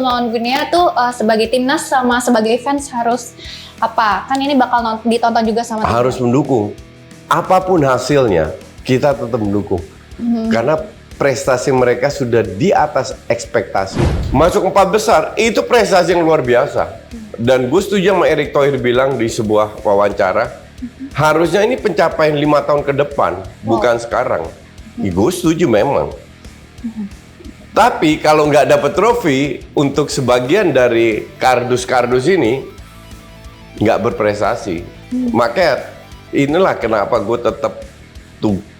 Papua melawan Guinea tuh sebagai timnas sama sebagai fans harus apa? Kan ini bakal ditonton juga sama timnas. Harus mendukung. Apapun hasilnya, kita tetap mendukung. Karena prestasi mereka sudah di atas ekspektasi. Masuk 4 besar, itu prestasi yang luar biasa. Dan gue setuju sama Erick Thohir bilang di sebuah wawancara, harusnya ini pencapaian 5 tahun ke depan, bukan sekarang. Gue setuju memang. Tapi kalau nggak dapat trofi, untuk sebagian dari kardus-kardus ini, nggak berprestasi. Makanya inilah kenapa gue tetap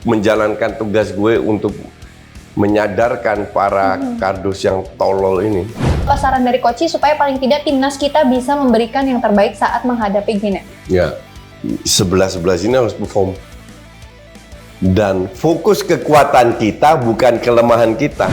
menjalankan tugas gue untuk menyadarkan para kardus yang tolol ini. Saran dari Koci supaya paling tidak timnas kita bisa memberikan yang terbaik saat menghadapi Guinea. Ya, 11-11 ini harus perform. Dan fokus kekuatan kita bukan kelemahan kita.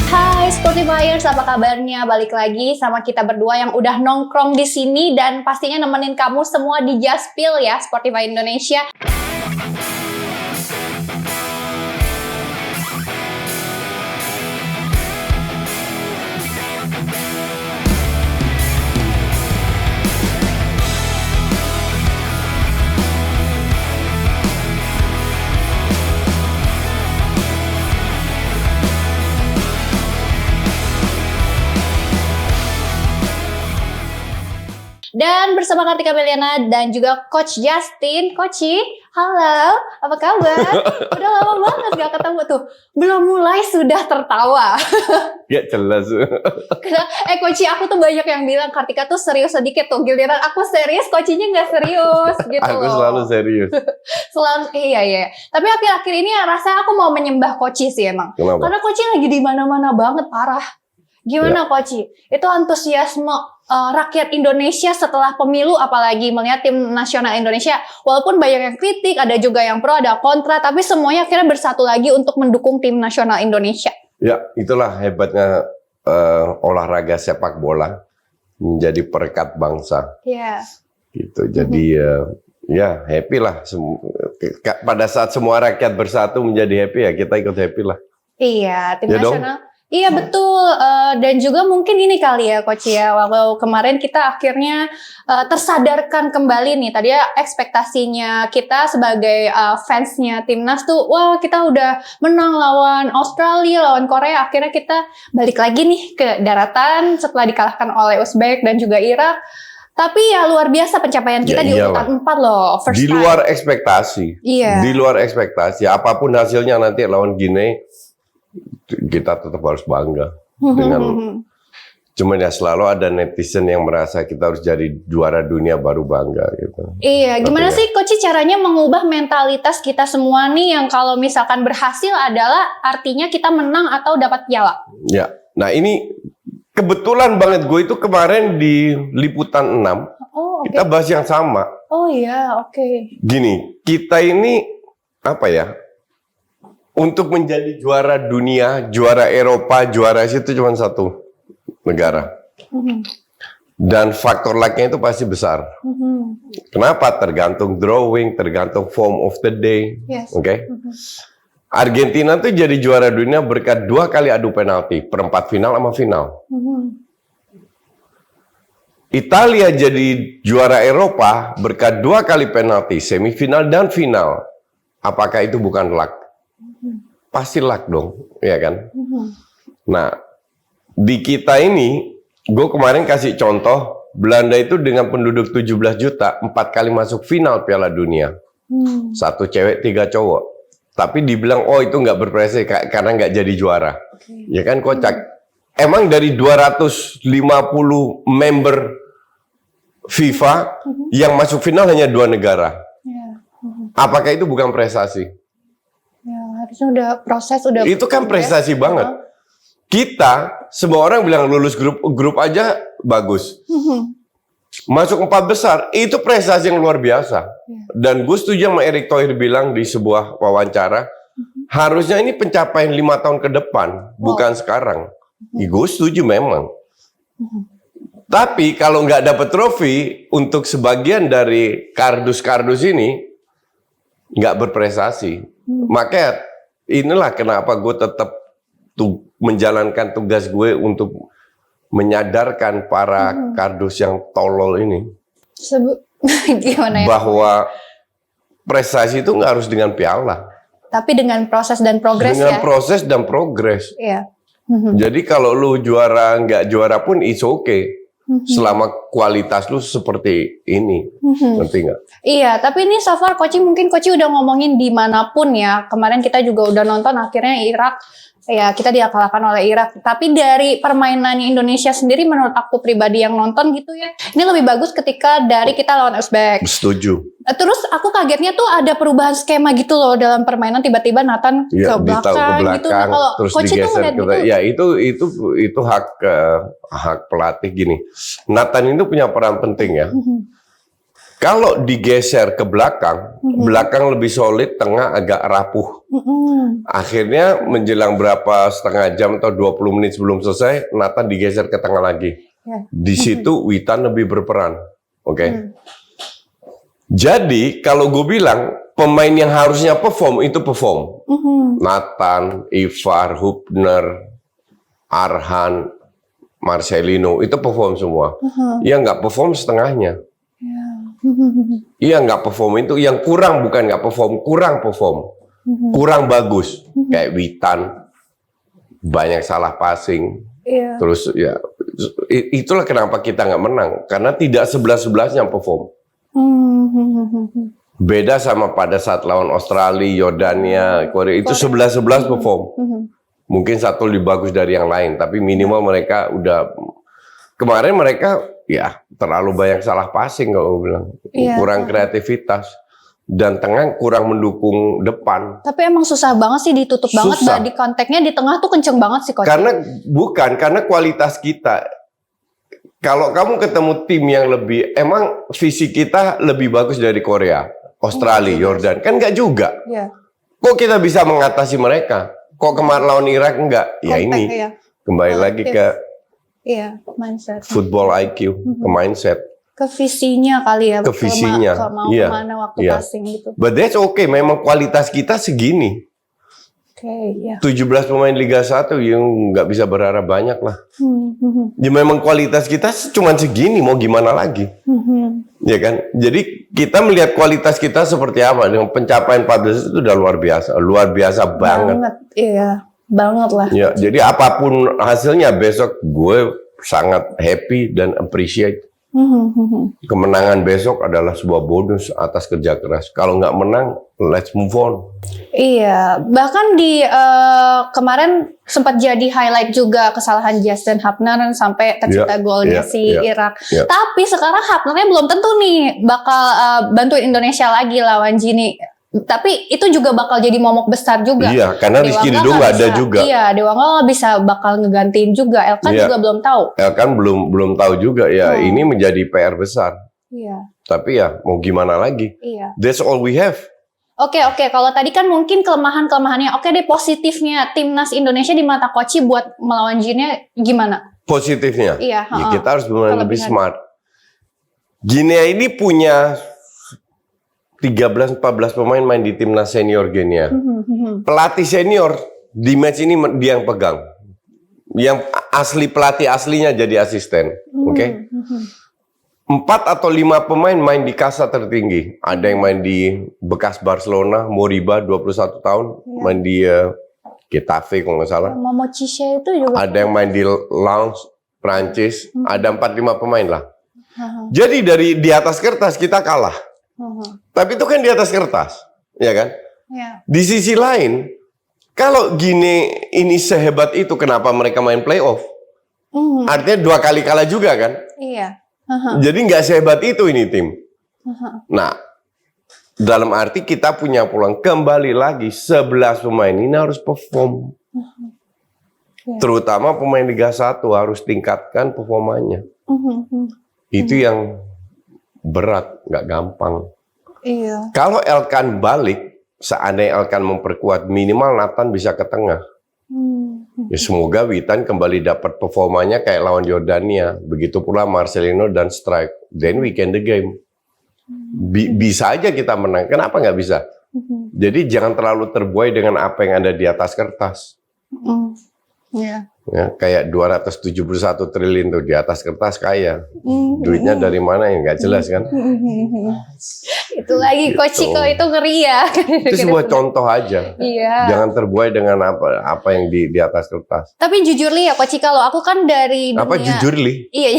Hai Sportifiers, apa kabarnya? Balik lagi sama kita berdua yang udah nongkrong di sini dan pastinya nemenin kamu semua di Jaspil ya, Sportify Indonesia. Dan bersama Kartika Meliana dan juga Coach Justin. Koci, halo, apa kabar? Udah lama banget gak ketemu tuh. Belum mulai sudah tertawa. Ya jelas. Koci, aku tuh banyak yang bilang Kartika tuh serius sedikit tuh. Giliran aku serius, Kocinya gak serius gitu Aku loh. selalu serius. Selalu, iya. Tapi akhir-akhir ini rasa aku mau menyembah Koci sih emang. Kenapa? Karena Koci lagi di mana-mana banget, parah. Gimana Koci? Itu antusiasme rakyat Indonesia setelah pemilu, apalagi melihat tim nasional Indonesia, walaupun banyak yang kritik, ada juga yang pro, ada kontra, tapi semuanya akhirnya bersatu lagi untuk mendukung tim nasional Indonesia. Ya, itulah hebatnya olahraga sepak bola menjadi perekat bangsa. Iya. Gitu. Jadi ya happy lah. Pada saat semua rakyat bersatu menjadi happy, ya kita ikut happy lah. Iya, tim Ya nasional. Iya betul, dan juga mungkin ini kali ya Coach ya, walau kemarin kita akhirnya tersadarkan kembali nih, tadi ya ekspektasinya kita sebagai fansnya timnas tuh, wah kita udah menang lawan Australia, lawan Korea, akhirnya kita balik lagi nih ke daratan setelah dikalahkan oleh Uzbek dan juga Irak. Tapi ya luar biasa pencapaian kita di urutan 4 loh, first di luar ekspektasi. Iya. Di luar ekspektasi, apapun hasilnya nanti lawan Guinea, kita tetap harus bangga dengan. Cuman ya selalu ada netizen yang merasa kita harus jadi juara dunia baru bangga gitu. Iya, gimana sih Coach caranya mengubah mentalitas kita semua nih yang kalau misalkan berhasil adalah artinya kita menang atau dapat piala? Ya, nah ini kebetulan banget gue itu kemarin di Liputan 6 kita bahas yang sama. Oh iya, oke. Gini, kita ini apa ya? Untuk menjadi juara dunia, juara Eropa, juara Asia itu cuma satu negara. Dan faktor luck-nya itu pasti besar. Kenapa? Tergantung drawing, tergantung form of the day. Yes. Oke. Argentina tuh jadi juara dunia berkat 2 kali adu penalti, perempat final sama final. Italia jadi juara Eropa berkat 2 kali penalti, semifinal dan final. Apakah itu bukan luck? Pasti luck dong, ya kan? Nah, di kita ini, gue kemarin kasih contoh, Belanda itu dengan penduduk 17 juta, 4 kali masuk final Piala Dunia. 1 cewek, 3 cowok. Tapi dibilang, oh itu nggak berprestasi karena nggak jadi juara. Ya kan, kocak. Emang dari 250 member FIFA, yang masuk final hanya 2 negara. Apakah itu bukan prestasi? Ya, harusnya udah proses udah. Itu kan prestasi banget. Kita semua orang bilang lulus grup aja bagus. Masuk 4 besar itu prestasi yang luar biasa. Dan gue setuju sama Erick Thohir bilang di sebuah wawancara, harusnya ini pencapaian 5 tahun ke depan, bukan sekarang. Gue setuju memang. Tapi kalau nggak dapat trofi, untuk sebagian dari kardus-kardus ini nggak berprestasi. Makanya inilah kenapa gue tetap menjalankan tugas gue untuk menyadarkan para kardus yang tolol ini. Gimana ya? Bahwa prestasi itu nggak harus dengan piala. Tapi dengan proses dan progres ya? Dengan proses dan progres. Iya. Jadi kalau lu juara nggak juara pun it's okay. Selama kualitas lu seperti ini, ngerti nggak? Iya, tapi ini so far mungkin Coach udah ngomongin dimanapun ya. Kemarin kita juga udah nonton akhirnya Irak, ya kita dikalahkan oleh Irak. Tapi dari permainannya Indonesia sendiri menurut aku pribadi yang nonton gitu ya, ini lebih bagus ketika dari kita lawan Uzbek. Setuju. Terus aku kagetnya tuh ada perubahan skema gitu loh dalam permainan, tiba-tiba Nathan ya, ke belakang gitu. Nah, kalau terus Coach itu ngeliat gitu, ya itu hak pelatih gini. Nathan itu punya peran penting ya. Kalau digeser ke belakang, belakang lebih solid, tengah agak rapuh. Akhirnya menjelang berapa setengah jam atau 20 menit sebelum selesai, Nathan digeser ke tengah lagi. Di situ Witan lebih berperan. Oke. Jadi kalau gue bilang pemain yang harusnya perform itu perform. Nathan, Ivar, Hubner, Arhan, Marcelino itu perform semua. Yang nggak perform setengahnya. Iya nggak perform itu yang kurang, bukan nggak perform, kurang perform, kurang bagus. Kayak Witan banyak salah passing. Terus ya itulah kenapa kita nggak menang, karena tidak 11-11 yang perform. Beda sama pada saat lawan Australia, Yordania, Korea itu 11-11 perform. Mungkin satu lebih bagus dari yang lain, tapi minimal mereka udah kemarin mereka ya terlalu banyak salah passing kalau bilang, kurang kreativitas dan tengah kurang mendukung depan. Tapi emang susah banget sih ditutup banget, di kontaknya di tengah tuh kenceng banget sih Coach. Karena kualitas kita. Kalau kamu ketemu tim yang lebih, emang fisik kita lebih bagus dari Korea, Australia, Yordan, kan enggak juga. Kok kita bisa mengatasi mereka? Kok kemarin lawan Irak enggak? Ya ini kembali lagi ke mindset, football IQ, ke mindset, ke visinya kali ya, ke visinya, kemana waktu passing gitu. But that's okay, memang kualitas kita segini. 17 pemain Liga 1 yang nggak bisa berharap banyak lah. Ya memang kualitas kita cuma segini, mau gimana lagi? Ya kan? Jadi kita melihat kualitas kita seperti apa dengan pencapaian 14 itu udah luar biasa banget. Iya, banget lah. Ya, jadi apapun hasilnya besok gue sangat happy dan appreciate. Kemenangan besok adalah sebuah bonus atas kerja keras. Kalau nggak menang, let's move on. Iya, bahkan di kemarin sempat jadi highlight juga kesalahan Justin Hubner sampai tercipta golnya Irak. Tapi sekarang Hubnernya belum tentu nih bakal bantuin Indonesia lagi lawan Gini. Tapi itu juga bakal jadi momok besar juga. Iya, karena Rizky Ridho nggak ada juga. Iya, Dewangga bisa bakal ngegantiin juga. Elkan juga belum tahu. Elkan belum tahu juga ya. Ini menjadi PR besar. Iya. Tapi ya mau gimana lagi? Iya. That's all we have. Oke. Kalau tadi kan mungkin kelemahannya. Oke deh, positifnya timnas Indonesia di mata Koci buat melawan Gini gimana? Positifnya? Iya. Ya, kita harus bermain lebih smart. Gini ini punya 13-14 pemain main di timnas senior Genia. Pelatih senior di match ini dia yang pegang. Yang asli pelatih aslinya jadi asisten. Oke? 4 atau 5 pemain main di kasta tertinggi. Ada yang main di bekas Barcelona, Moriba 21 tahun, main di Getafe kalau nggak salah. Momo Cishe itu juga. Ada yang main di Lens, Prancis. Ada 4-5 pemain lah. Jadi dari di atas kertas kita kalah. Tapi itu kan di atas kertas, ya kan? Di sisi lain, kalau Gini ini sehebat itu, kenapa mereka main playoff? Artinya 2 kali kalah juga kan? Iya. Jadi nggak sehebat itu ini tim. Nah, dalam arti kita punya peluang kembali lagi 11 pemain ini harus perform. Terutama pemain Liga 1 harus tingkatkan performanya. Itu yang berat, nggak gampang. Iya. Kalau Elkan balik, seandainya Elkan memperkuat, minimal Nathan bisa ke tengah. Ya semoga Witan kembali dapat performanya kayak lawan Yordania. Begitu pula Marcelino dan Strike. Then we can the game. Bisa aja kita menang. Kenapa nggak bisa? Jadi jangan terlalu terbuai dengan apa yang ada di atas kertas. Iya. Ya, kayak 271 triliun tuh di atas kertas kaya. Duitnya dari mana ya nggak jelas kan? Itu lagi Coach Ciko itu ngeri ya. Itu sebuah contoh aja. Iya. Jangan terbuai dengan apa yang di atas kertas. Tapi jujur li ya Coach Ciko, kalau aku kan dari dunia. Apa jujur li? Iya.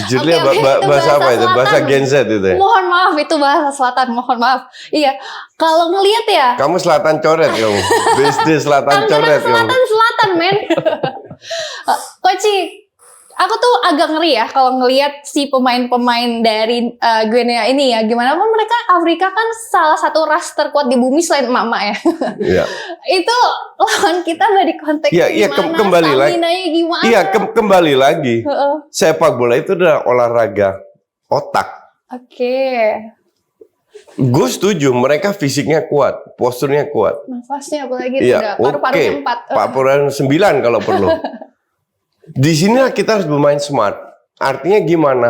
Jujur li Oke, bahasa apa itu? Bahasa Gen Z itu ya? Mohon maaf, itu bahasa selatan. Mohon maaf. Iya. Kalau ngelihat ya. Kamu selatan coret kamu. BSD selatan coret kamu. Selatan men. Coach, aku tuh agak ngeri ya kalau ngelihat si pemain-pemain dari Guinea ini ya. Gimana pun mereka Afrika kan salah satu ras terkuat di bumi selain emak-emak ya. Iya. Itu lawan kita nggak di konteks gimana, kembali lagi. Gimana? Iya, kembali lagi. Sepak bola itu adalah olahraga otak. Oke. Gue setuju, mereka fisiknya kuat, posturnya kuat. Nafasnya apalagi Iya, paru-parunya 4. Paru-parunya 9 kalau perlu. Di sini kita harus bermain smart. Artinya gimana?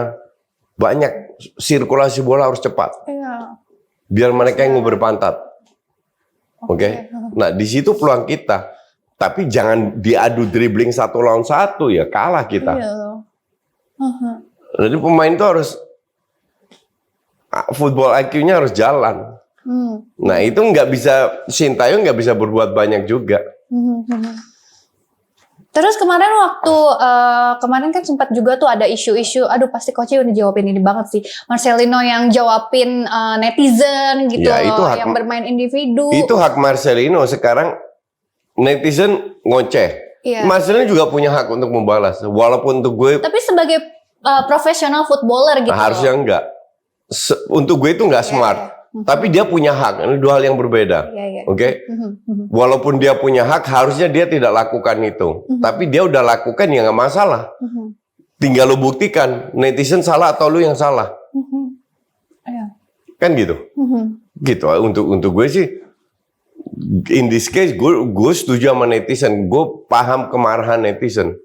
Banyak sirkulasi bola harus cepat. Iya. Biar mereka yang ngober pantat. Oke. Nah, di situ peluang kita. Tapi jangan diadu dribbling 1 lawan 1 ya, kalah kita. Iya. Jadi pemain itu harus football IQ-nya harus jalan. Nah itu nggak bisa, Sintayong nggak bisa berbuat banyak juga. Terus kemarin waktu kemarin kan sempat juga tuh ada isu-isu, aduh pasti Coach udah jawabin ini banget sih, Marcelino yang jawabin netizen gitu Ya, itu loh, hak, yang bermain individu. Itu hak Marcelino. Sekarang netizen ngoceh. Iya. Marcelino juga punya hak untuk membalas. Walaupun untuk gue, Tapi sebagai profesional footballer gitu. harusnya enggak. Untuk gue itu nggak smart. Tapi dia punya hak. Ini 2 hal yang berbeda. Oke? Walaupun dia punya hak, harusnya dia tidak lakukan itu. Tapi dia udah lakukan ya nggak masalah. Tinggal lu buktikan netizen salah atau lu yang salah. Kan gitu. Gitu. Untuk gue sih, in this case gue setuju sama netizen. Gue paham kemarahan netizen.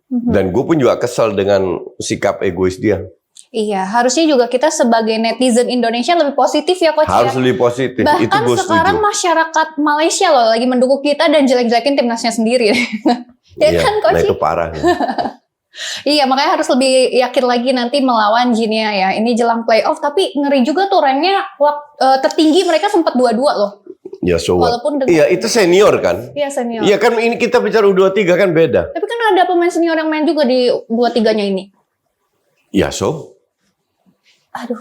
Dan gue pun juga kesel dengan sikap egois dia. Iya, harusnya juga kita sebagai netizen Indonesia lebih positif ya Coach. Harus lebih positif. Bahkan itu gue sekarang setuju. masyarakat Malaysia loh lagi mendukung kita dan jelek-jelekin timnasnya sendiri. Ya Iya, kan Coach? nah itu parah. Iya, makanya harus lebih yakin lagi nanti melawan Guinea ya. Ini jelang playoff, tapi ngeri juga tuh ranknya tertinggi mereka sempat 2-2 loh. Ya so what? Walaupun Iya itu senior kan? Iya senior. Iya kan ini kita bicara U23 kan beda. Tapi kan ada pemain senior yang main juga di 2-3-nya ini. Ya so? Aduh.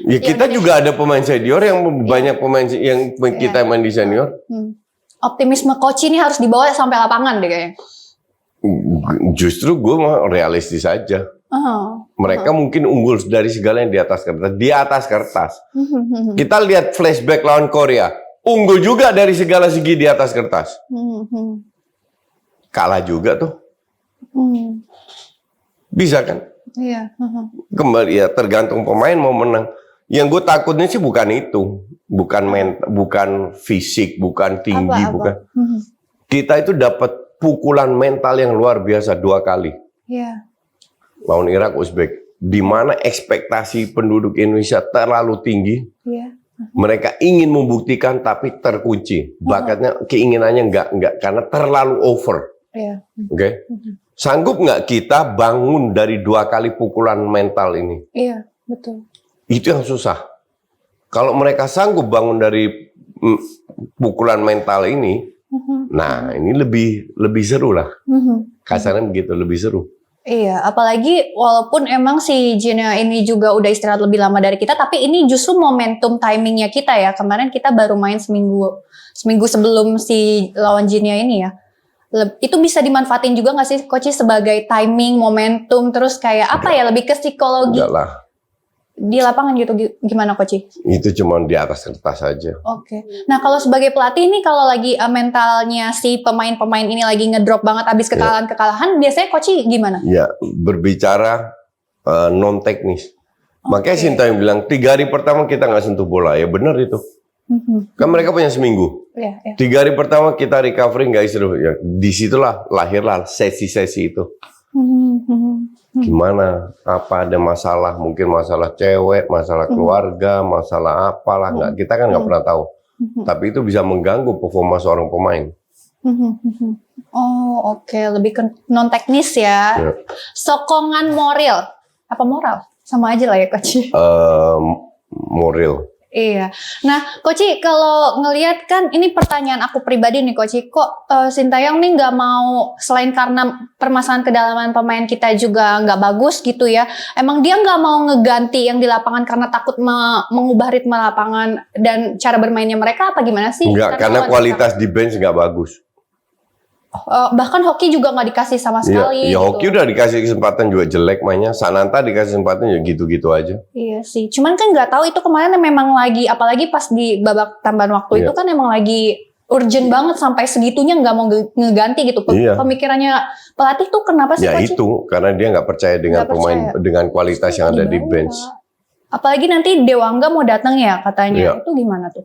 Ya kita juga ada pemain senior yang banyak pemain yang kita main di senior. Optimisme coach ini harus dibawa sampai lapangan deh kayaknya. Justru gue mah realistis aja. Mereka mungkin unggul dari segalanya di atas kertas. Di atas kertas. Kita lihat flashback lawan Korea. Unggul juga dari segala segi di atas kertas. Kalah juga tuh. Bisa kan? Iya. Kembali ya tergantung pemain mau menang. Yang gue takutnya sih bukan itu, bukan fisik, bukan tinggi, bukan. Kita itu dapat pukulan mental yang luar biasa 2 kali. Iya. Lawan Irak, Uzbek, di mana ekspektasi penduduk Indonesia terlalu tinggi. Iya. Mereka ingin membuktikan tapi terkunci. Bakatnya, keinginannya enggak karena terlalu over. Iya. Oke. Sanggup nggak kita bangun dari 2 kali pukulan mental ini? Iya, betul. Itu yang susah. Kalau mereka sanggup bangun dari pukulan mental ini, nah ini lebih seru lah. Kasarnya begitu, lebih seru. Iya, apalagi walaupun emang si Guinea ini juga udah istirahat lebih lama dari kita, tapi ini justru momentum timingnya kita ya. Kemarin kita baru main seminggu sebelum si lawan Guinea ini ya. Itu bisa dimanfaatin juga nggak sih Coach sebagai timing, momentum, terus kayak apa ya, lebih ke psikologi di lapangan gitu, gimana Coach? Itu cuma di atas kertas saja. Oke. Nah kalau sebagai pelatih nih, kalau lagi mentalnya si pemain-pemain ini lagi ngedrop banget abis kekalahan-kekalahan, biasanya Coach gimana? Ya, berbicara non teknis. Makanya Sintayong bilang 3 hari pertama kita nggak sentuh bola, ya benar itu. Kan mereka punya seminggu. 3 hari pertama kita recovery nggak istirahat. Ya, disitulah lahirlah sesi-sesi itu. Gimana? Apa ada masalah? Mungkin masalah cewek, masalah keluarga, masalah apalah. Nggak, kita kan nggak pernah tahu. tapi itu bisa mengganggu performa seorang pemain. Oh, oke, lebih ke non teknis ya. Sokongan moral, apa moral? Sama aja lah ya, Coach. Moral. Iya. Nah, Coach, kalau ngelihat kan ini pertanyaan aku pribadi nih, Coach. Kok Sintayong nih nggak mau, selain karena permasalahan kedalaman pemain kita juga nggak bagus gitu ya. Emang dia nggak mau ngeganti yang di lapangan karena takut mengubah ritme lapangan dan cara bermainnya mereka, apa gimana sih? Enggak, karena kualitas di bench nggak bagus. Bahkan Hoki juga nggak dikasih sama sekali. Ya gitu. Hoki udah dikasih kesempatan juga jelek mainnya. Sananta dikasih kesempatan ya gitu-gitu aja. Iya sih. Cuman kan nggak tahu itu kemarin memang lagi, apalagi pas di babak tambahan waktu itu kan emang lagi urgent banget sampai segitunya nggak mau ngeganti gitu. Pemikirannya pelatih tuh kenapa sih? Ya itu karena dia nggak percaya dengan pemain dengan kualitas yang ada di bench. Apalagi nanti Dewangga mau datang ya katanya. Itu gimana tuh?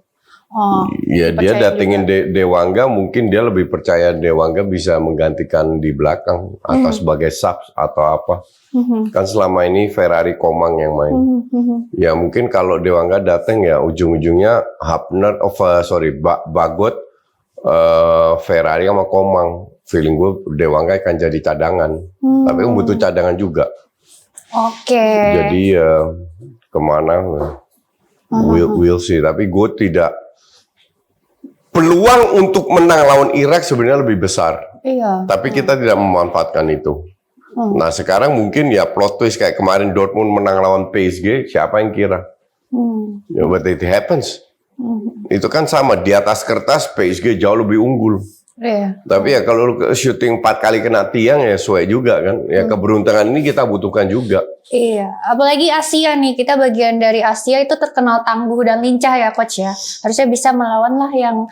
Ya dia datengin Dewangga, mungkin dia lebih percaya Dewangga bisa menggantikan di belakang atau sebagai subs atau apa. Kan selama ini Ferrari Komang yang main. Ya mungkin kalau Dewangga datang ya ujung-ujungnya Bagot, Ferrari sama Komang. Feeling gue Dewangga akan jadi cadangan. Tapi butuh cadangan juga. Jadi kemana? We'll see. Tapi gue tidak. Peluang untuk menang lawan Irak sebenarnya lebih besar. Tapi kita tidak memanfaatkan itu. Nah sekarang mungkin ya plot twist kayak kemarin Dortmund menang lawan PSG, siapa yang kira? But it happens. Itu kan sama, di atas kertas PSG jauh lebih unggul. Tapi ya kalau syuting 4 kali kena tiang ya sesuai juga kan. Ya keberuntungan ini kita butuhkan juga. Iya, apalagi Asia nih, kita bagian dari Asia itu terkenal tangguh dan lincah ya Coach ya. Harusnya bisa melawan lah yang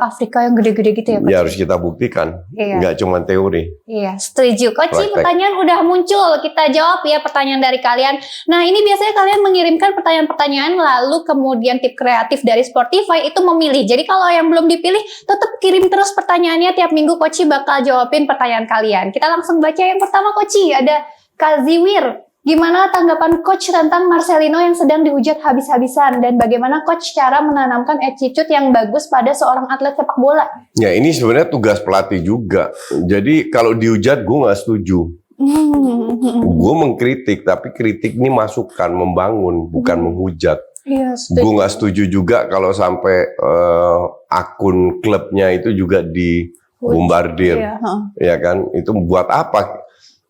Afrika yang gede-gede gitu ya Coach. Ya harus kita buktikan, nggak cuma teori. Iya, setuju. Coach, pertanyaan udah muncul, kita jawab ya pertanyaan dari kalian. Nah ini biasanya kalian mengirimkan pertanyaan-pertanyaan lalu kemudian tim kreatif dari Sportify itu memilih. Jadi kalau yang belum dipilih tetap kirim terus pertanyaannya, tiap minggu Coach bakal jawabin pertanyaan kalian. Kita langsung baca yang pertama Coach, ada Kaziwir. Gimana tanggapan Coach tentang Marcelino yang sedang dihujat habis-habisan, dan bagaimana Coach cara menanamkan attitude yang bagus pada seorang atlet sepak bola? Ya ini sebenarnya tugas pelatih juga. Jadi kalau dihujat gue nggak setuju. Gue mengkritik, tapi kritik ini masukan, membangun, bukan menghujat. Gue nggak setuju juga kalau sampai akun klubnya itu juga dibombardir. Ya kan, itu buat apa?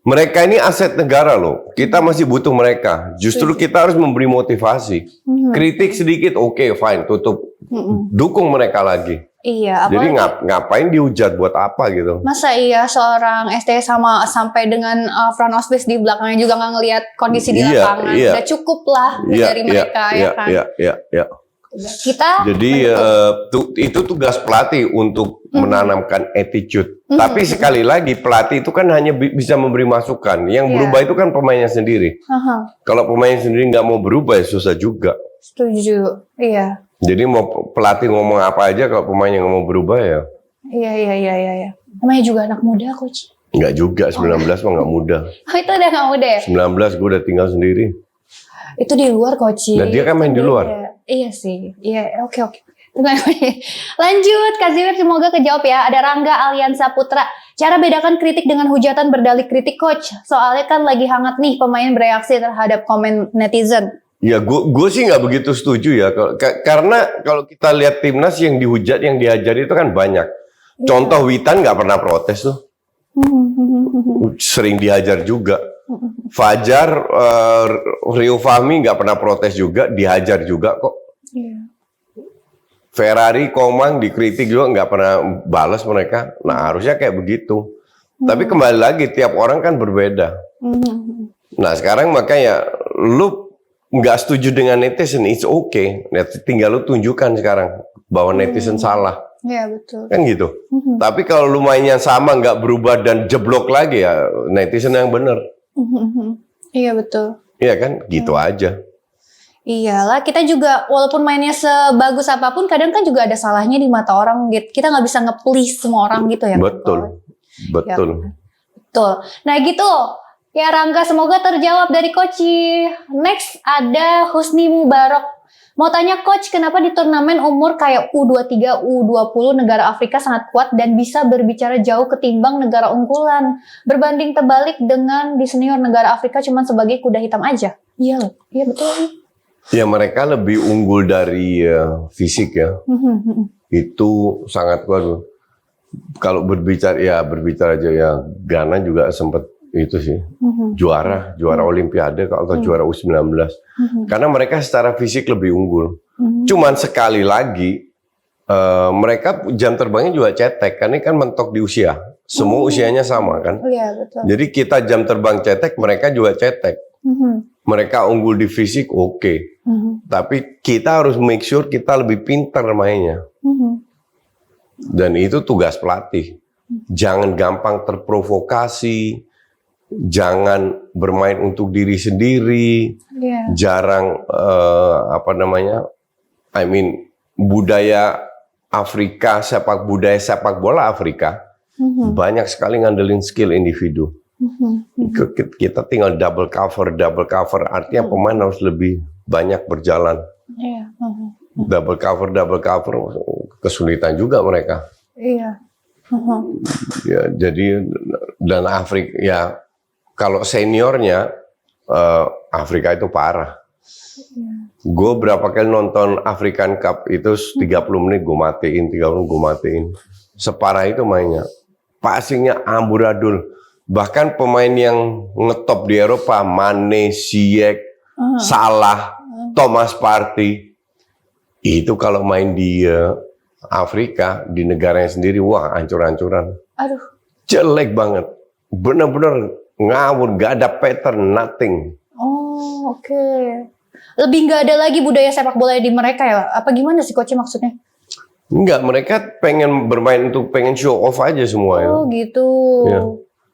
Mereka ini aset negara loh. Kita masih butuh mereka. Justru kita harus memberi motivasi. Kritik sedikit, oke, fine, tutup. Dukung mereka lagi. Iya. Jadi ngapain dihujat, buat apa gitu? Masa iya seorang ST sampai dengan front office di belakangnya juga nggak ngelihat kondisi di lapangan. Udah cukup lah dari mereka ya kan. Iya. Jadi itu tugas pelatih untuk menanamkan attitude. Tapi sekali lagi pelatih itu kan hanya bisa memberi masukan. Yang berubah itu kan pemainnya sendiri. Kalau pemainnya sendiri nggak mau berubah ya susah juga. Setuju. Iya. Jadi mau pelatih ngomong apa aja kalau pemainnya nggak mau berubah ya. Iya. Namanya juga anak muda Coach. Nggak juga, 19 mah nggak muda. Itu udah nggak muda ya? 19 gue udah tinggal sendiri. Itu di luar Coach. Nah dia kan main di luar. Iya sih. Iya, oke. Lanjut, Kaziwir, semoga kejawab ya. Ada Rangga Aliansa Putra. Cara bedakan kritik dengan hujatan berdalih kritik Coach. Soalnya kan lagi hangat nih pemain bereaksi terhadap komen netizen. Ya, gue sih nggak begitu setuju ya. Karena kalau kita lihat timnas yang dihujat, yang diajar itu kan banyak. Contoh Witan nggak pernah protes tuh. Sering dihajar juga. Fajar, Rio Fahmi nggak pernah protes juga, dihajar juga kok. Ferrari, Komang dikritik juga nggak pernah balas mereka. Nah harusnya kayak begitu. Tapi kembali lagi tiap orang kan berbeda. Nah sekarang makanya lu nggak setuju dengan netizen, it's okay. Tinggal lu tunjukkan sekarang bahwa netizen salah. Iya betul. Kan gitu. Tapi kalau lu mainnya sama nggak berubah dan jeblok lagi ya netizen yang bener. Iya betul. Iya kan, gitu aja. Iyalah, kita juga walaupun mainnya sebagus apapun, kadang kan juga ada salahnya di mata orang. Gitu. Kita nggak bisa nge-please semua orang gitu ya. Betul. Ya, betul. Nah gitu. Ya Rangga, semoga terjawab dari Coach. Next ada Husni Mubarak. Mau tanya coach, kenapa di turnamen umur kayak U23, U20 negara Afrika sangat kuat dan bisa berbicara jauh ketimbang negara unggulan? Berbanding terbalik dengan di senior negara Afrika cuma sebagai kuda hitam aja. Iya loh, iya betul. Ya mereka lebih unggul dari fisik ya. Itu sangat kuat. Kalau berbicara aja ya, Ghana juga sempat itu sih juara Olimpiade atau juara U19 karena mereka secara fisik lebih unggul. Cuman sekali lagi mereka jam terbangnya juga cetek karena kan mentok di usia, semua usianya sama kan. Betul. Jadi kita jam terbang cetek, mereka juga cetek. Mereka unggul di fisik oke. Tapi kita harus make sure kita lebih pintar mainnya. Dan itu tugas pelatih. Jangan gampang terprovokasi. Jangan bermain untuk diri sendiri, jarang budaya Afrika, budaya sepak bola Afrika banyak sekali ngandelin skill individu. Kita tinggal double cover, artinya pemain harus lebih banyak berjalan. Double cover, kesulitan juga mereka. Ya, jadi dan Afrika ya. Kalau seniornya, Afrika itu parah. Gue berapa kali nonton African Cup itu 30 menit gue matiin, 30 menit gue matiin. Separah itu mainnya. Passingnya amburadul. Bahkan pemain yang ngetop di Eropa, Mane, Ziyech, Salah, Thomas Partey. Itu kalau main di Afrika, di negaranya sendiri, wah hancur-hancuran. Aduh. Jelek banget. Bener-bener ngawur, gak ada pattern, nothing. Oh, oke. Lebih nggak ada lagi budaya sepak bola di mereka ya? Apa gimana sih coach maksudnya? Enggak, mereka pengen bermain untuk pengen show off aja semua. Oh gitu. Ya.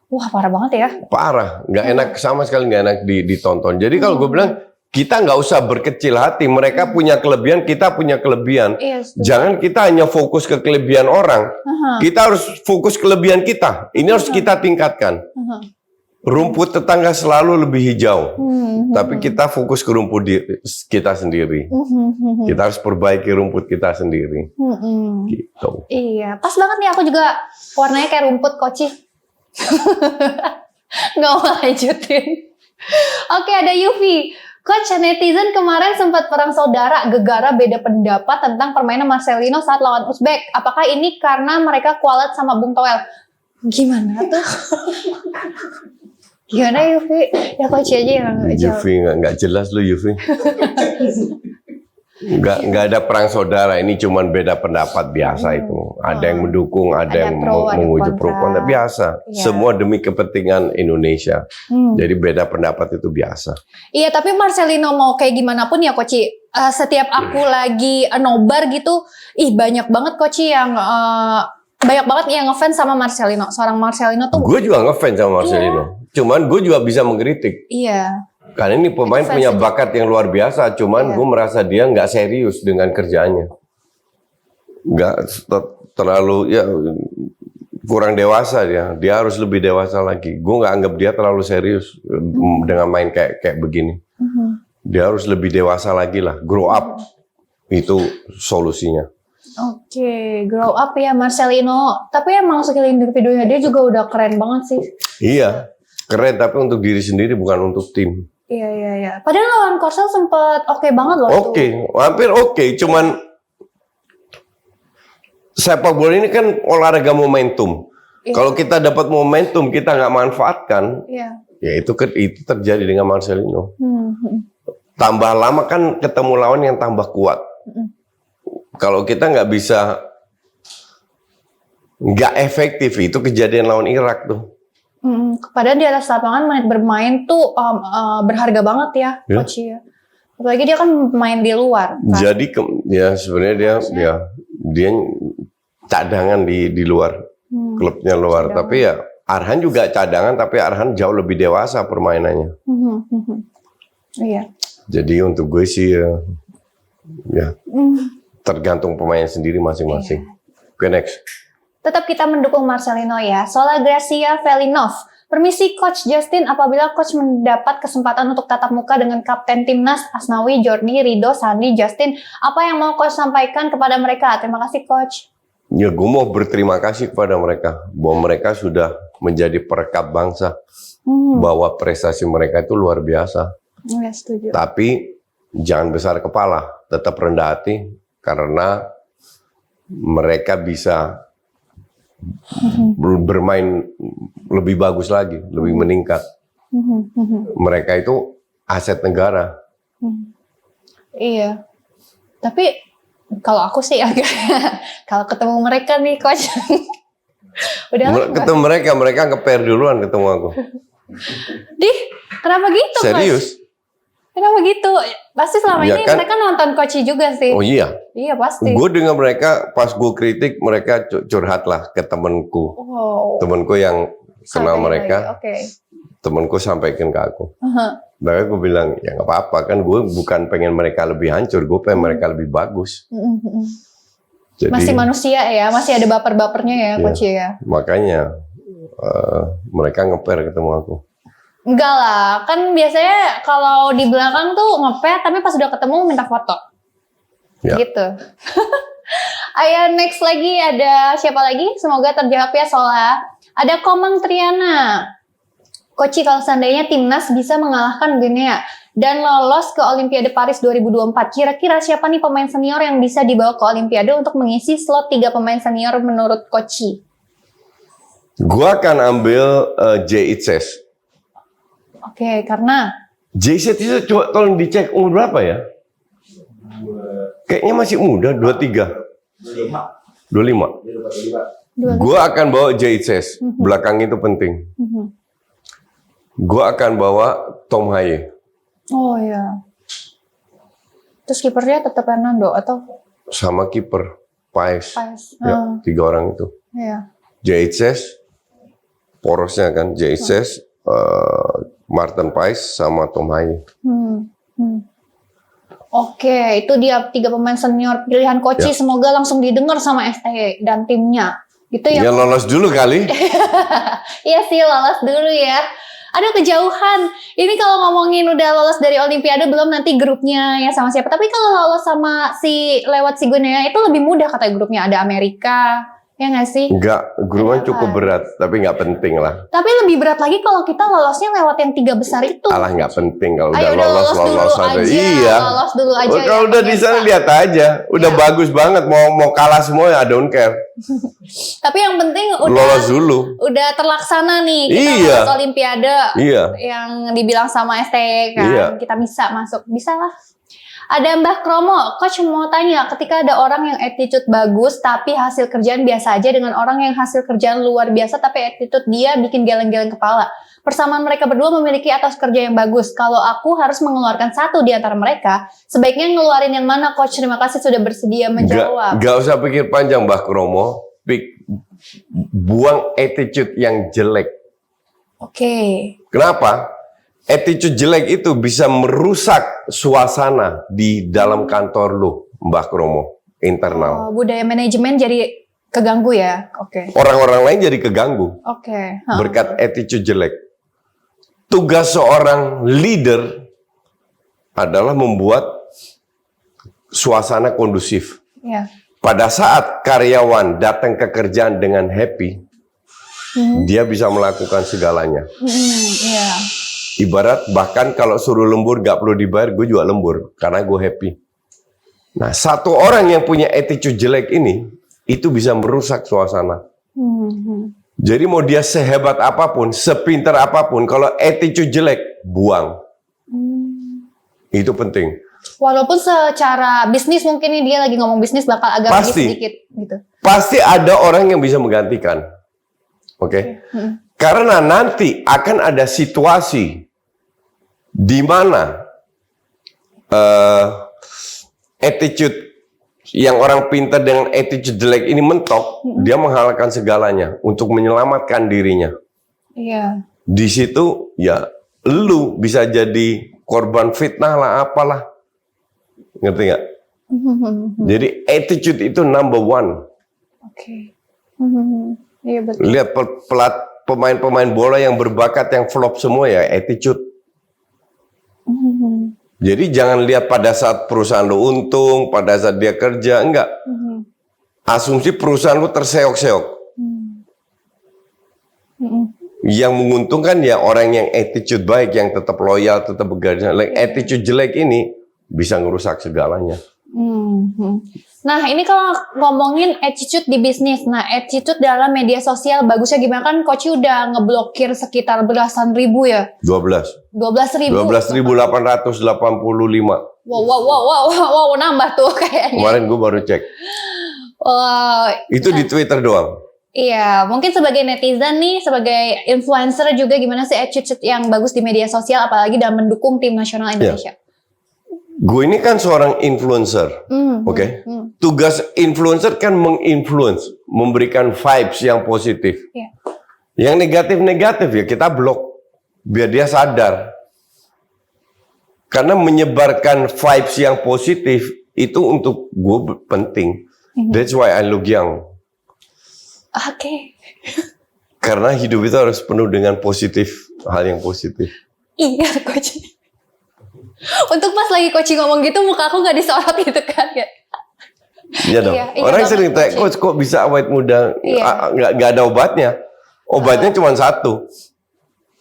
Wah parah banget ya. Parah, nggak enak sama sekali, nggak enak ditonton. Jadi kalau gue bilang kita nggak usah berkecil hati. Mereka punya kelebihan, kita punya kelebihan. Jangan kita hanya fokus ke kelebihan orang. Kita harus fokus kelebihan kita. Ini harus kita tingkatkan. Rumput tetangga selalu lebih hijau, tapi kita fokus ke rumput kita sendiri. Kita harus perbaiki rumput kita sendiri. Gitu. Iya, pas banget nih aku juga warnanya kayak rumput Koci. Nggak mau lanjutin. Oke, ada Yufi. Coach, netizen kemarin sempat perang saudara gegara beda pendapat tentang permainan Marcelino saat lawan Uzbek. Apakah ini karena mereka kualat sama Bung Toel? Gimana tuh? Gimana Yufi? Ya coach aja yang Yufi nggak jelas lu Yufi. Nggak ada perang saudara, ini cuman beda pendapat biasa itu. Ada yang mendukung, ada yang menguji pro kontra biasa. Semua demi kepentingan Indonesia. Jadi beda pendapat itu biasa. Iya, tapi Marcelino mau kayak gimana pun ya Koci. Setiap aku lagi nobar gitu, banyak banget Koci yang banyak banget yang ngefans sama Marcelino. Seorang Marcelino tuh. Gue juga ngefans sama Marcelino. Cuman gue juga bisa mengkritik. Iya. Karena ini pemain punya bakat yang luar biasa. Cuman gue merasa dia nggak serius dengan kerjaannya. Nggak terlalu, kurang dewasa dia. Dia harus lebih dewasa lagi. Gue nggak anggap dia terlalu serius dengan main kayak begini. Dia harus lebih dewasa lagi lah. Grow up. Itu solusinya. Oke, grow up ya Marcelino. Tapi emang skill individunya dia juga udah keren banget sih. Iya. Keren, tapi untuk diri sendiri bukan untuk tim. Iya. Padahal lawan Korsel sempat oke banget loh. Hampir oke. Cuman sepak bola ini kan olahraga momentum. Kalau kita dapat momentum, kita nggak manfaatkan, ya itu terjadi dengan Marcelino. Tambah lama kan ketemu lawan yang tambah kuat. Kalau kita nggak bisa, nggak efektif, itu kejadian lawan Irak tuh. Padahal di atas lapangan menit bermain tuh berharga banget ya, Coach ya. Apalagi dia kan main di luar. Kan? Jadi sebenarnya dia cadangan di luar, klubnya luar. Cadangan. Tapi ya Arhan juga cadangan, tapi Arhan jauh lebih dewasa permainannya. Iya. Jadi untuk gue sih tergantung pemain sendiri masing-masing. Oke, next. Tetap kita mendukung Marcelino ya. Soal Gracia Velinov. Permisi Coach Justin, apabila Coach mendapat kesempatan untuk tatap muka dengan Kapten Timnas, Asnawi, Jordi, Rido, Sandi, Justin, apa yang mau Coach sampaikan kepada mereka? Terima kasih Coach. Ya, gue mau berterima kasih kepada mereka bahwa mereka sudah menjadi perekat bangsa, bahwa prestasi mereka itu luar biasa. Ya, setuju. Tapi jangan besar kepala, tetap rendah hati karena mereka bisa bermain lebih bagus lagi, lebih meningkat. Mereka itu aset negara. Iya. Tapi kalau aku sih agak kalau ketemu mereka nih Coach. Ketemu mereka nge-pair duluan ketemu aku. Kenapa gitu Coach? Serius? Kenapa gitu? Pasti selama Ya ini kan? mereka nonton Coach juga sih. Oh iya. Iya pasti. Gue dengar mereka pas gue kritik mereka curhat lah ke temenku. Wow. Temenku yang kenal Sampai mereka. lagi. Oke. Temenku sampaikan ke aku. Makanya gue bilang ya nggak apa-apa kan, gue bukan pengen mereka lebih hancur, gue pengen mereka lebih bagus. Jadi, Masih manusia ya, masih ada baper-bapernya ya Coach ya. Makanya mereka nge-pair ketemu aku. Enggak lah, kan biasanya kalau di belakang tuh nge-pair tapi pas udah ketemu minta foto. Ya. Gitu. Ayo next lagi ada siapa lagi? Semoga terjawab ya Sola. Ada Komang Triana. Coach, kalau seandainya timnas bisa mengalahkan Guinea dan lolos ke Olimpiade Paris 2024, kira-kira siapa nih pemain senior yang bisa dibawa ke Olimpiade untuk mengisi slot 3 pemain senior menurut Coach? Gue akan ambil J.H.S. Oke, karena J.H.S. itu coba tolong dicek umur berapa ya? Kayaknya masih muda, 23. 25. Gue akan bawa J.H.S. Belakang itu penting. Gue akan bawa Tom Haye. oh ya. Terus kipernya tetap Hernando atau Sama kiper Paes. Ya, 3 orang itu. Iya. J.H.S. porosnya kan J.H.S. Martin Paes sama Tom Haye. Oke, itu dia 3 pemain senior pilihan Coach. Ya. Semoga langsung didengar sama STY dan timnya. Gitu ya. Ya lolos dulu kali. Iya sih, lolos dulu ya. Aduh kejauhan. Ini kalau ngomongin udah lolos dari Olimpiade belum nanti grupnya ya sama siapa. Tapi kalau lolos sama lewat si Guinea itu lebih mudah katanya grupnya. Ada Amerika, ya nggak sih? Enggak, grupnya cukup berat, tapi nggak penting lah. Tapi lebih berat lagi kalau kita lolosnya lewat yang 3 besar itu. Alah nggak penting kalau Ayo, udah lolos dulu aja. aja. Iya. Lolos dulu aja. Kalau ya, udah di sana pemirsa. lihat aja, udah bagus banget. Mau kalah semua ya, I don't care. Tapi yang penting Lolos dulu. udah terlaksana nih kita Iya. lolos Olimpiade. Iya. Yang dibilang sama ST kan, Iya. kita bisa masuk, bisa lah. Ada Mbah Kromo, Coach mau tanya, ketika ada orang yang attitude bagus tapi hasil kerjaan biasa aja dengan orang yang hasil kerjaan luar biasa tapi attitude dia bikin geleng-geleng kepala. Persamaan mereka berdua memiliki atas kerja yang bagus. Kalau aku harus mengeluarkan satu di antara mereka, sebaiknya ngeluarin yang mana Coach? Terima kasih sudah bersedia menjawab. Gak usah pikir panjang Mbah Kromo. Buang attitude yang jelek. Oke. Kenapa? Attitude jelek itu bisa merusak suasana di dalam kantor lo, Mbah Kromo, internal. Budaya manajemen jadi keganggu ya? Oke. Orang-orang lain jadi keganggu Oke. berkat attitude jelek. Tugas seorang leader adalah membuat suasana kondusif. Ya. Pada saat karyawan datang ke kerjaan dengan happy, dia bisa melakukan segalanya. Iya. Ibarat bahkan kalau suruh lembur gak perlu dibayar, gue juga lembur karena gue happy. Nah, satu orang yang punya attitude jelek ini, itu bisa merusak suasana. Jadi mau dia sehebat apapun, sepintar apapun, kalau attitude jelek, buang. Itu penting. Walaupun secara bisnis mungkin nih dia lagi ngomong bisnis bakal agak lebih sedikit gitu. Pasti ada orang yang bisa menggantikan. Oke? Karena nanti akan ada situasi di mana attitude yang orang pintar dengan attitude jelek ini mentok, dia menghalalkan segalanya untuk menyelamatkan dirinya. Iya. Di situ ya lu bisa jadi korban fitnah lah apalah. Ngerti nggak? Jadi attitude itu number one. Oke. Iya betul. Lihat pemain-pemain bola yang berbakat yang flop semua ya attitude. Jadi jangan lihat pada saat perusahaan lo untung, pada saat dia kerja, enggak. Asumsi perusahaan lo terseok-seok. Yang menguntungkan ya orang yang attitude baik, yang tetap loyal, tetap bekerja. Attitude jelek ini bisa ngerusak segalanya. Nah, ini kalau ngomongin attitude di bisnis, nah attitude dalam media sosial bagusnya gimana? Kan Coach udah ngeblokir sekitar belasan ribu ya? 12.000. 12.885. Wow, nambah tuh kayaknya. Kemarin gue baru cek. Itu di Twitter doang. Iya, mungkin sebagai netizen nih, sebagai influencer juga gimana sih attitude yang bagus di media sosial, apalagi dalam mendukung tim nasional Indonesia? Gue ini kan seorang influencer, oke? Tugas influencer kan menginfluence, memberikan vibes yang positif. Yang negatif-negatif ya kita blok, biar dia sadar. Karena menyebarkan vibes yang positif itu untuk gue penting. That's why I look young. Oke. Karena hidup itu harus penuh dengan positif, hal yang positif. Iya, Coach. Untuk pas lagi Coach ngomong gitu, muka aku nggak disorot gitu kan ya? Iya dong. Orang sering tanya, Coach kok bisa awet muda? Nggak ada obatnya. Obatnya cuma satu.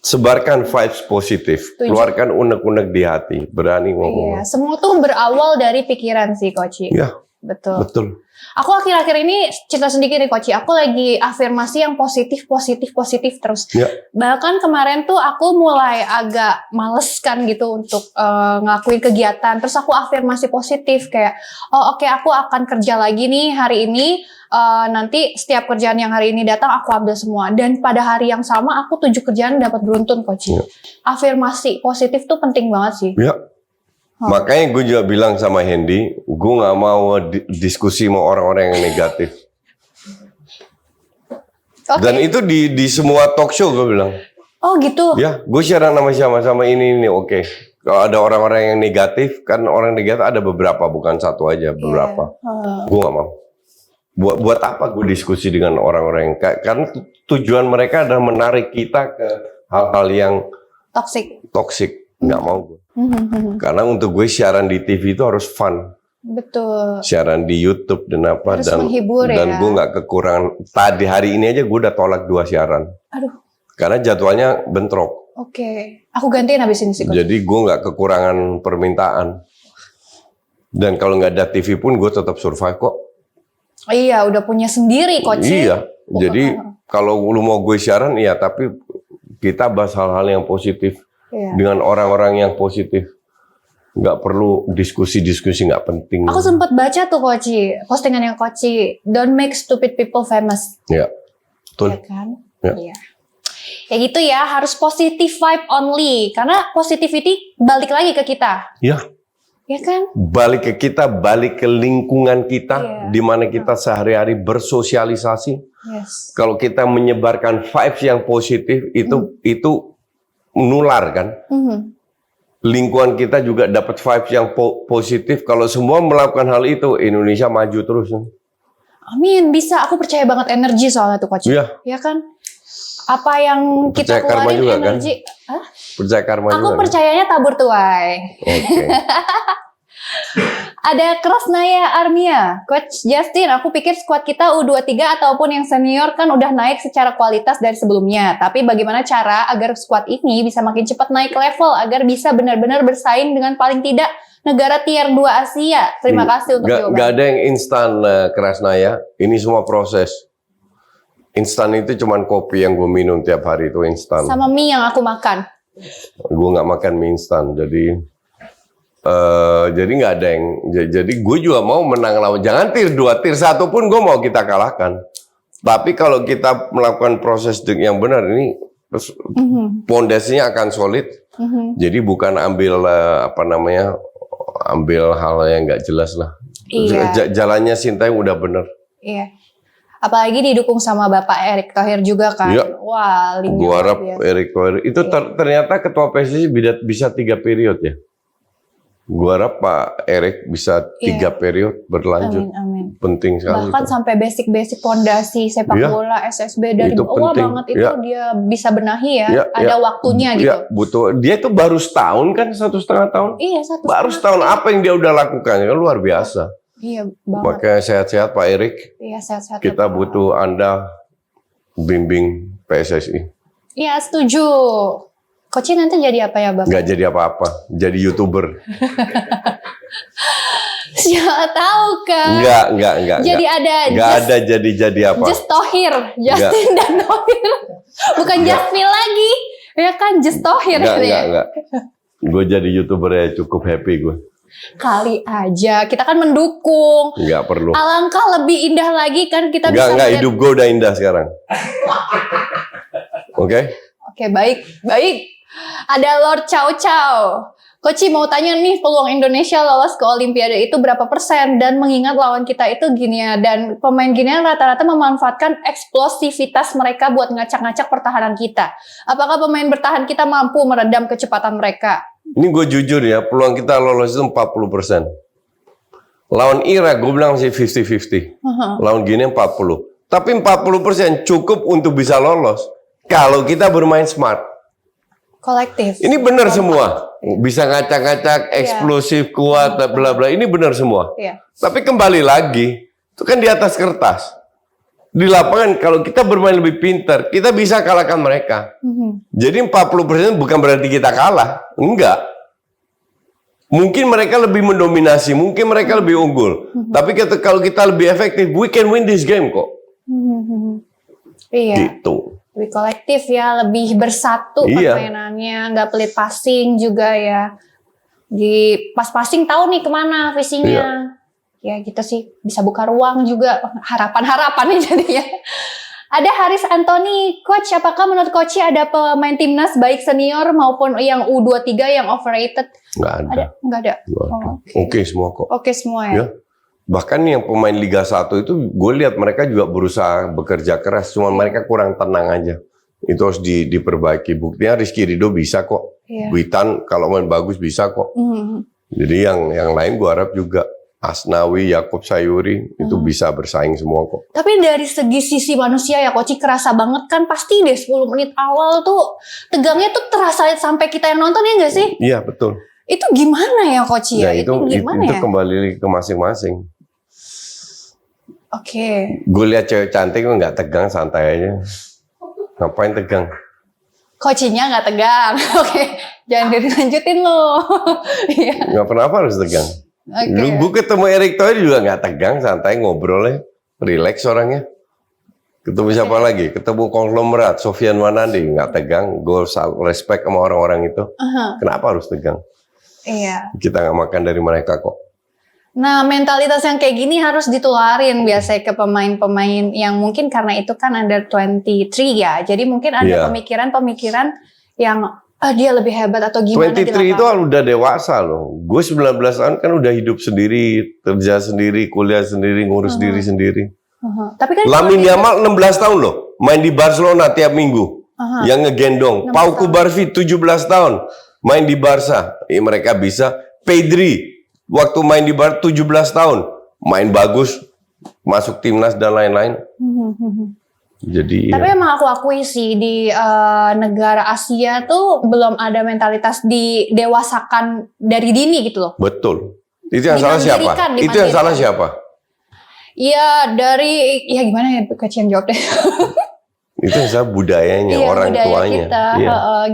Sebarkan vibes positif. Keluarkan unek-unek di hati. Berani ngomong. Iya, semua tuh berawal dari pikiran sih, Coach. Iya. Betul. Aku akhir-akhir ini cerita sedikit nih Coach, aku lagi afirmasi yang positif terus. Bahkan kemarin tuh aku mulai agak males kan gitu untuk ngelakuin kegiatan. Terus aku afirmasi positif kayak, oke, aku akan kerja lagi nih hari ini. Nanti setiap kerjaan yang hari ini datang aku ambil semua. Dan pada hari yang sama aku 7 kerjaan dapat beruntun Coach. Afirmasi positif tuh penting banget sih. Makanya gue juga bilang sama Hendy, gue nggak mau diskusi sama orang-orang yang negatif. Dan itu di semua talk show gue bilang. Oh gitu? Ya, gue siaran sama ini oke. Kalau ada orang-orang yang negatif, kan orang negatif ada beberapa, bukan satu aja, beberapa. Gue nggak mau. Buat apa gue diskusi dengan orang-orang yang karena tujuan mereka adalah menarik kita ke hal-hal yang toksik. Nggak mau gue. Karena untuk gue siaran di TV itu harus fun. Betul. Siaran di YouTube dan apa harus menghibur, dan gue nggak kekurangan. Tadi hari ini aja gue udah tolak 2 siaran. Aduh. Karena jadwalnya bentrok. Oke. Aku gantiin habis ini sih. Jadi gue nggak kekurangan permintaan. Dan kalau nggak ada TV pun gue tetap survive kok. Iya, udah punya sendiri Coach. Iya. Jadi kalau lu mau gue siaran, iya, tapi kita bahas hal-hal yang positif. Dengan orang-orang yang positif, nggak perlu diskusi-diskusi nggak penting. Aku sempat baca tuh Coach, postingannya Coach, don't make stupid people famous. Ya, betul. Ya kan? Iya. Ya gitu ya, harus positive vibe only, karena positivity balik lagi ke kita. Iya. Ya kan? Balik ke kita, balik ke lingkungan kita, di mana kita sehari-hari bersosialisasi. Kalau kita menyebarkan vibes yang positif, itu menular kan. Lingkungan kita juga dapat vibes yang positif. Kalau semua melakukan hal itu, Indonesia maju terus. Amin, bisa. Aku percaya banget energi soalnya tuh Coach. Iya. Ya kan? Apa yang kita keluarin juga, energi. Kan? Percaya karma aku juga. Aku percayanya tabur tuai. Oke. Ada Krasnaya Armia, Coach Justin, aku pikir skuad kita U23 ataupun yang senior kan udah naik secara kualitas dari sebelumnya. Tapi bagaimana cara agar skuad ini bisa makin cepat naik level agar bisa benar-benar bersaing dengan paling tidak negara tier 2 Asia? Terima kasih untuk jawabannya. Gak ada yang instan, Krasnaya. Ini semua proses. Instan itu cuman kopi yang gue minum tiap hari itu instan. Sama mie yang aku makan. Gue nggak makan mie instan, jadi nggak ada yang. Jadi gue juga mau menang lawan. Jangan tier 2, tier 1 pun gue mau kita kalahkan. Tapi kalau kita melakukan proses yang benar ini, pondasinya akan solid. Jadi bukan ambil ambil hal yang nggak jelas lah. Iya. Jalannya Sintayong udah bener. Iya. Apalagi didukung sama Bapak Erick Thohir juga kan. Iya. Wah, Gue harap Erick Thohir itu ternyata ketua PSSI bisa 3 periode ya. Gua harap Pak Erik bisa 3 periode berlanjut. Amin. Penting sekali. Bahkan sampai basic pondasi sepak bola SSB dari itu bawah penting. banget itu dia bisa benahi ya. Ada waktunya gitu. Ya, butuh. Dia tuh baru setahun kan, 1,5 tahun. Iya, baru setahun apa yang dia udah lakukan? Kan luar biasa. Iya banget. Makanya sehat-sehat Pak Erik. Iya, sehat-sehat. Kita butuh Anda bimbing PSSI. Iya, setuju. Coach nanti jadi apa ya, Bang? Nggak jadi apa-apa, jadi YouTuber. Siapa tahu kan? Enggak. Jadi nggak ada jadi apa. Just Tohir, Justin dan Tohir. Bukan Jasmine lagi. Ya kan, Just Tohir. Enggak. Gue jadi YouTuber ya cukup happy gue. Kali aja, kita kan mendukung. Nggak perlu. Alangkah lebih indah lagi kan kita bisa. Enggak, hidup gue udah indah sekarang. Oke? Oke, baik. Ada Lord Chow Chow. Coach mau tanya nih, peluang Indonesia lolos ke Olimpiade itu berapa persen? Dan mengingat lawan kita itu Guinea, dan pemain Guinea rata-rata memanfaatkan eksplosivitas mereka buat ngacak-ngacak pertahanan kita. Apakah pemain bertahan kita mampu meredam kecepatan mereka? Ini gue jujur ya, peluang kita lolos itu 40%. Lawan Irak gue bilang masih 50-50. Lawan Guinea 40. Tapi 40% cukup untuk bisa lolos kalau kita bermain smart. Kolektif. Ini benar semua. Bisa ngacak-ngacak, eksplosif, kuat, bla bla. Ini benar semua. Tapi kembali lagi, itu kan di atas kertas. Di lapangan kalau kita bermain lebih pintar, kita bisa kalahkan mereka. Jadi 40% bukan berarti kita kalah. Enggak. Mungkin mereka lebih mendominasi, mungkin mereka lebih unggul. Tapi kalau kita lebih efektif, we can win this game kok. Iya. Gitu. Lebih kolektif ya, lebih bersatu permainannya, nggak pelit passing juga ya. Di pas passing tahu nih kemana visinya. Ya gitu sih, bisa buka ruang juga, harapan-harapannya jadinya. Ada Haris Anthony, Coach, apakah menurut Coach ada pemain timnas baik senior maupun yang U23 yang overrated? Nggak ada. Nggak ada. Oke semua kok. Oke semua ya. Bahkan yang pemain Liga 1 itu gue lihat mereka juga berusaha bekerja keras, cuma mereka kurang tenang aja. Itu harus diperbaiki. Buktinya Rizky Ridho bisa kok. Witan kalau main bagus bisa kok. Jadi yang lain gue harap juga Asnawi, Yakob Sayuri itu bisa bersaing semua kok. Tapi dari segi sisi manusia ya Coach, kerasa banget kan pasti deh 10 menit awal tuh tegangnya tuh terasa sampai kita yang nonton ya nggak sih? Iya betul. Itu gimana ya Coach ya? Itu gimana itu kembali ke masing-masing. Oke. Gue lihat cewek cantik gue nggak tegang, santai aja. Ngapain tegang? Coachnya nggak tegang. Oke. Jangan dilanjutin lo. Nggak pernah harus tegang. Gue ketemu Erick Thohir juga nggak tegang, santai ngobrol ya, relax orangnya. Ketemu siapa lagi? Ketemu konglomerat, Sofian Wanandi, nggak tegang. Gue respect sama orang-orang itu. Kenapa harus tegang? Iya. Kita nggak makan dari mereka kok. Nah, mentalitas yang kayak gini harus ditularin biasanya ke pemain-pemain yang mungkin karena itu kan under 23 ya. Jadi mungkin ada pemikiran-pemikiran yang dia lebih hebat atau gimana. 23 itu udah dewasa loh. Gue 19 tahun kan udah hidup sendiri, kerja sendiri, kuliah sendiri, ngurus diri sendiri. Tapi kan Lamine Yamal 16 tahun loh, main di Barcelona tiap minggu. Yang ngegendong. Pau Kubarvi 17 tahun, main di Barca. Mereka bisa. Pedri waktu main di Barca 17 tahun, main bagus, masuk timnas dan lain-lain. Jadi tapi emang aku akui sih di negara Asia tuh belum ada mentalitas didewasakan dari dini gitu loh. Betul. Itu yang salah siapa? Itu yang salah siapa? Iya dari gimana ya Coach yang jawab deh. Itu yang salah budayanya, orang budaya tuanya. Kita.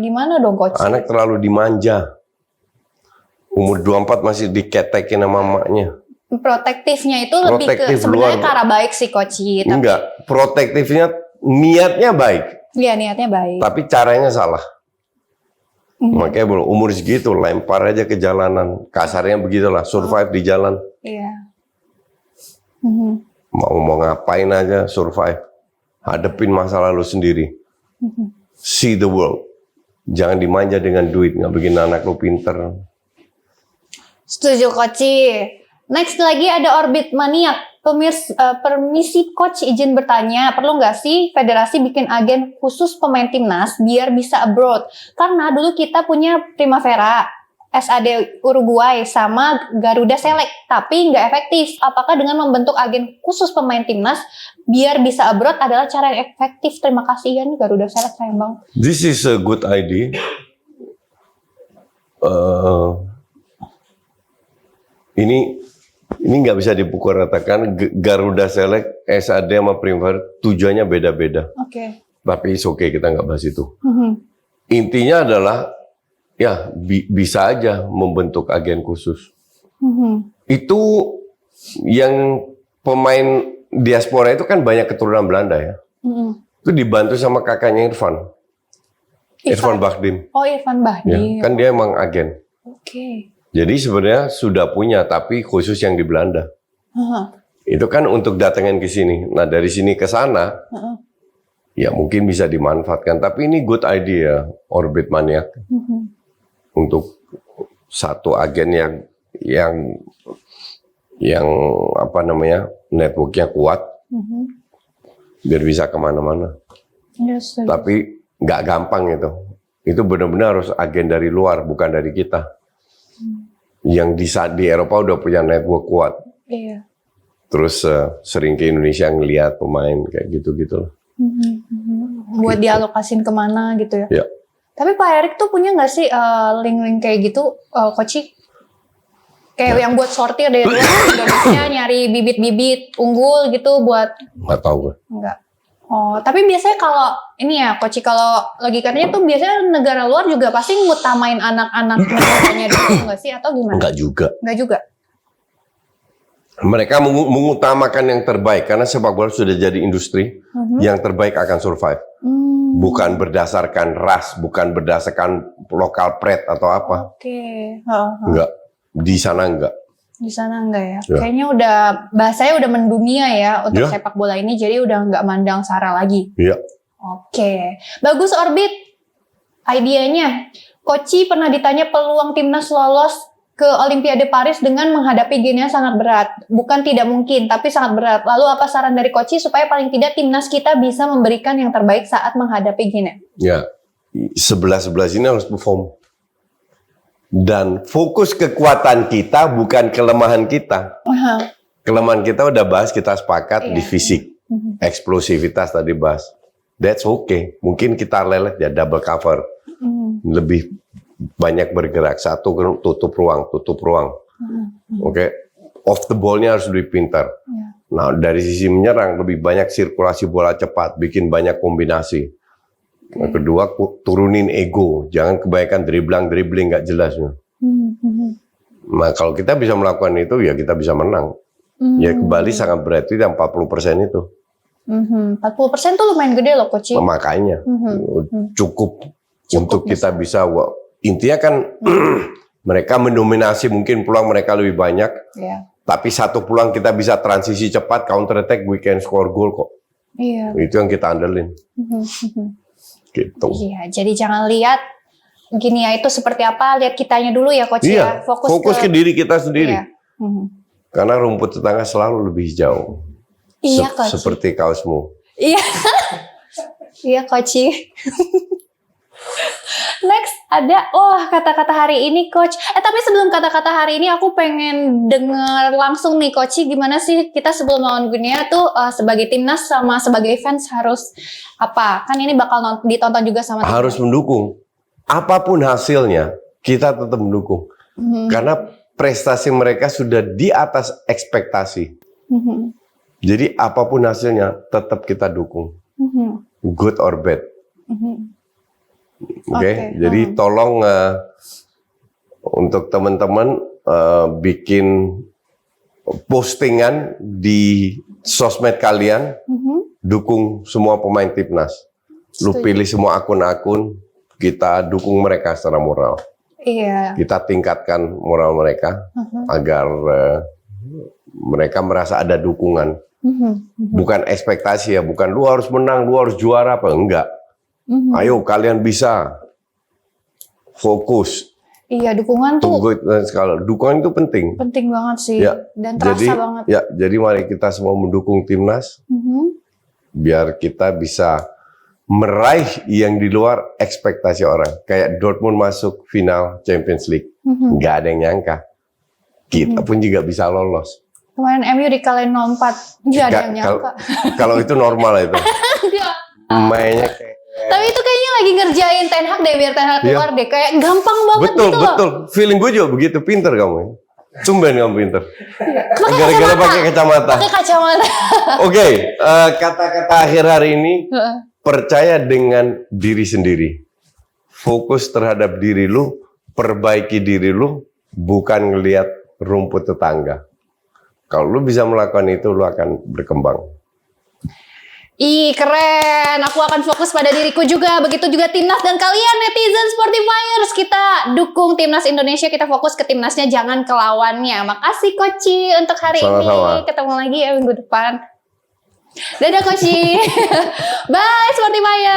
Gimana dong Coach? Anak terlalu dimanja. Umur 24 masih diketekin sama mamanya. Protektifnya itu lebih ke sebenarnya ke arah baik sih Coach. Enggak, protektifnya niatnya baik. Iya, niatnya baik. Tapi caranya salah. Makanya belum umur segitu lempar aja ke jalanan. Kasarnya begitulah, survive di jalan. Iya. Mau ngapain aja survive. Hadepin masa lalu sendiri. See the world. Jangan dimanja dengan duit, nggak bikin anak lu pinter. Setuju Coach. Next lagi ada Orbit Maniak. Permisi Coach, izin bertanya, perlu nggak sih federasi bikin agen khusus pemain timnas biar bisa abroad? Karena dulu kita punya Primavera, SAD Uruguay sama Garuda Select, tapi nggak efektif. Apakah dengan membentuk agen khusus pemain timnas biar bisa abroad adalah cara yang efektif? Terima kasih ya nih Garuda Select, sayang bang. This is a good idea. Ini nggak bisa dipukul ratakan. Garuda Select, SAD sama Primavera tujuannya beda-beda. Oke. Tapi oke, kita nggak bahas itu. Intinya adalah ya bisa aja membentuk agen khusus. Itu yang pemain diaspora itu kan banyak keturunan Belanda ya. Itu dibantu sama kakaknya Irfan Bahdim. Oh, Irfan Bahdim. Ya, kan dia emang agen. Oke. Jadi sebenarnya sudah punya, tapi khusus yang di Belanda. Itu kan untuk datangin ke sini. Nah dari sini ke sana, ya mungkin bisa dimanfaatkan. Tapi ini good idea, Orbit Maniak. Untuk satu agen yang apa namanya, networknya kuat, biar bisa kemana-mana. Yes, Tapi nggak gampang itu. Itu benar-benar harus agen dari luar, bukan dari kita. Yang di Eropa udah punya network kuat. Iya. Terus sering ke Indonesia ngelihat pemain kayak gitu-gitu. Buat dialokasin kemana gitu ya. Ya. Tapi Pak Erik tuh punya nggak sih link-link kayak gitu, Koci? Kayak yang buat sortir dari luar Indonesia, nyari bibit-bibit unggul gitu buat... Nggak tahu gue. Enggak. Oh, tapi biasanya kalau ini ya, Koci, kalau lagi katanya tuh biasanya negara luar juga pasti ngutamain anak-anak negaranya dulu nggak sih? Atau gimana? Enggak juga. Enggak juga? Mereka mengutamakan yang terbaik, karena sepak bola sudah jadi industri, yang terbaik akan survive. Bukan berdasarkan ras, bukan berdasarkan lokal pride atau apa. Oke. Enggak. Di sana enggak. Di sana enggak ya? Ya. Kayaknya udah, bahasanya udah mendunia ya untuk Ya. sepak bola ini, jadi udah nggak mandang sara lagi. Iya. Oke. Bagus Orbit idenya. Koci pernah ditanya peluang timnas lolos ke Olimpiade Paris dengan menghadapi Guinea sangat berat. Bukan tidak mungkin, tapi sangat berat. Lalu apa saran dari Koci supaya paling tidak timnas kita bisa memberikan yang terbaik saat menghadapi Guinea? Ya. 11-11 ini harus perform. Dan fokus kekuatan kita bukan kelemahan kita. Kelemahan kita udah bahas, kita sepakat di fisik. Eksplosivitas tadi bahas. That's okay. Mungkin kita lelet ya, double cover. Lebih banyak bergerak. Satu tutup ruang. Oke. Off the ball-nya harus lebih pintar. Nah, dari sisi menyerang lebih banyak sirkulasi bola cepat, bikin banyak kombinasi. Yang kedua, turunin ego, jangan kebanyakan dribbling nggak jelas. Nah, kalau kita bisa melakukan itu, ya kita bisa menang. Ya kembali sangat berat, itu yang 40% itu. 40% tuh lumayan gede loh, Coach. Makanya cukup untuk kita bisa. Intinya kan mereka mendominasi, mungkin peluang mereka lebih banyak. Tapi satu peluang kita bisa transisi cepat, counter attack, we can score goal kok. Itu yang kita andelin. Gitu. Iya, jadi jangan lihat Guinea itu seperti apa, lihat kitanya dulu ya, Coach. Iya, ya. fokus ke diri kita sendiri. Iya. Karena rumput tetangga selalu lebih hijau. Iya, Coach. Seperti kaosmu. Iya. Iya, Coach. Next ada, kata-kata hari ini, Coach. Tapi sebelum kata-kata hari ini, aku pengen denger langsung nih, Coach. Gimana sih kita sebelum lawan Guinea tuh sebagai timnas sama sebagai fans harus apa? Kan ini bakal ditonton juga sama timnas. Harus mendukung. Apapun hasilnya, kita tetap mendukung. Karena prestasi mereka sudah di atas ekspektasi. Jadi apapun hasilnya, tetap kita dukung. Good or bad. Oke. Jadi tolong untuk teman-teman bikin postingan di sosmed kalian, dukung semua pemain timnas. Lu pilih semua akun-akun, kita dukung mereka secara moral. Iya. Kita tingkatkan moral mereka agar mereka merasa ada dukungan. Bukan ekspektasi ya, bukan lu harus menang, lu harus juara apa, enggak. Ayo kalian bisa fokus. Iya, dukungan tuh dukungan itu penting. Penting banget sih, ya, dan terasa banget. Ya, jadi mari kita semua mendukung timnas, biar kita bisa meraih yang di luar ekspektasi orang. Kayak Dortmund masuk final Champions League. Nggak ada yang nyangka. Kita pun juga bisa lolos. Kemarin MU dikalahin 0-4. Nggak ada yang nyangka. Kalau itu normal itu. Mainnya kayak... Tapi itu kayaknya lagi ngerjain Ten Hag deh, biar Ten Hag keluar deh. Kayak gampang banget betul, gitu loh. Betul. Feeling gue juga begitu. Pinter kamu. Sumben kamu pinter. Gara-gara pakai kacamata. Pakai kacamata. Oke, kata-kata akhir hari ini, percaya dengan diri sendiri. Fokus terhadap diri lu, perbaiki diri lu, bukan ngelihat rumput tetangga. Kalau lu bisa melakukan itu, lu akan berkembang. Ih, keren. Aku akan fokus pada diriku juga. Begitu juga Timnas dan kalian netizen Sportifiers. Kita dukung Timnas Indonesia. Kita fokus ke Timnasnya, jangan ke lawannya. Makasih Koci untuk hari ini. Ketemu lagi ya minggu depan. Dadah Koci. Bye Sportifiers.